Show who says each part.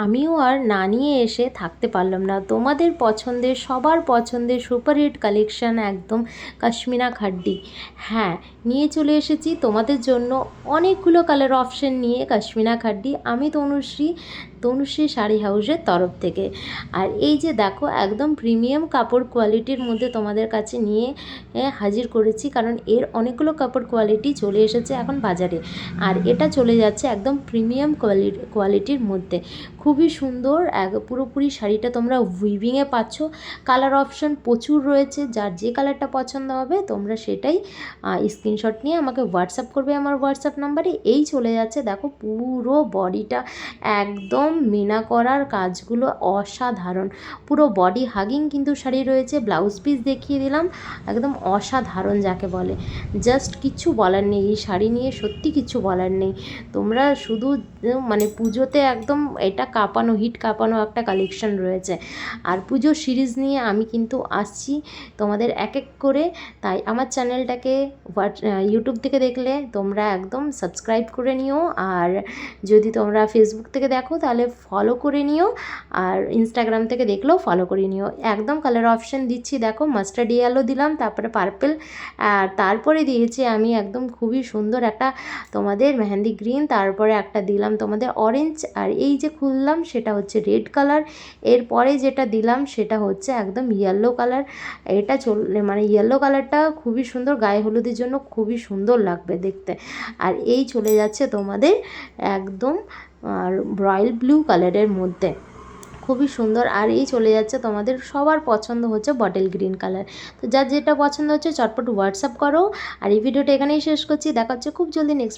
Speaker 1: আমিও আর না নিয়ে এসে থাকতে পারলাম না। তোমাদের পছন্দের, সবার পছন্দের সুপারহিট কালেকশান একদম কাশ্মীরা খাড্ডি। হ্যাঁ, নিয়ে চলে এসেছি তোমাদের জন্য অনেকগুলো কালার অপশান নিয়ে কাশ্মীরা খাড্ডি। আমি তনুশ্রী শাড়ি হাউসের তরফ থেকে। আর এই যে দেখো, একদম প্রিমিয়াম কাপড় কোয়ালিটির মধ্যে তোমাদের কাছে নিয়ে হাজির করেছি, কারণ এর অনেকগুলো কাপড় কোয়ালিটি চলে এসেছে এখন বাজারে। আর এটা চলে যাচ্ছে একদম প্রিমিয়াম কোয়ালিটির মধ্যে। খুবই সুন্দর, পুরোপুরি শাড়িটা তোমরা উইভিংয়ে পাচ্ছ। কালার অপশান প্রচুর রয়েছে, যার যে কালারটা পছন্দ হবে তোমরা সেটাই স্ক্রিনশট নিয়ে আমাকে হোয়াটসঅ্যাপ করবে আমার হোয়াটসঅ্যাপ নাম্বারে। এই চলে যাচ্ছে দেখো, পুরো বডিটা একদম মিনা করার কাজগুলো অসাধারণ, পুরো বডি হাগিং কিন্তু শাড়ি রয়েছে। ব্লাউজ পিস দেখিয়ে দিলাম, একদম অসাধারণ যাকে বলে, জাস্ট কিচ্ছু বলার নেই। এই শাড়ি নিয়ে সত্যি কিচ্ছু বলার নেই। তোমরা শুধু মানে পুজোতে একদম এটা কাঁপানো, হিট কাঁপানো একটা কালেকশন রয়েছে। আর পুজোর সিরিজ নিয়ে আমি কিন্তু আসছি তোমাদের এক এক করে। তাই আমার চ্যানেলটাকে ইউটিউব থেকে দেখলে তোমরা একদম সাবস্ক্রাইব করে নিও, আর যদি তোমরা ফেসবুক থেকে দেখো তাহলে ফলো করে নিও, আর ইনস্টাগ্রাম থেকে দেখলেও ফলো করে নিও। একদম কালার অপশান দিচ্ছি দেখো, মাস্টার্ড ইয়েলো দিলাম, তারপরে পার্পেল, আর তারপরে দিয়েছি আমি একদম খুবই সুন্দর একটা তোমাদের মেহেন্দি গ্রিন, তারপরে একটা দিলাম তোমাদের অরেঞ্জ, আর এই যে খুললাম সেটা হচ্ছে রেড কালার। এরপরে যেটা দিলাম সেটা হচ্ছে একদম ইয়েলো কালার। এটা মানে ইয়েলো কালারটা খুবই সুন্দর, গায়ে হলুদের জন্য খুবই সুন্দর লাগবে দেখতে। আর এই চলে যাচ্ছে তোমাদের একদম রয়্যাল ব্লু কালারের মধ্যে, খুবই সুন্দর। আর এই চলে যাচ্ছে তোমাদের সবার পছন্দ হচ্ছে বটল গ্রিন কালার। তো যার যেটা পছন্দ হচ্ছে চটপট হোয়াটসঅ্যাপ করো। আর এই ভিডিওটা এখানেই শেষ করছি, দেখা হচ্ছে খুব জলদি নেক্সট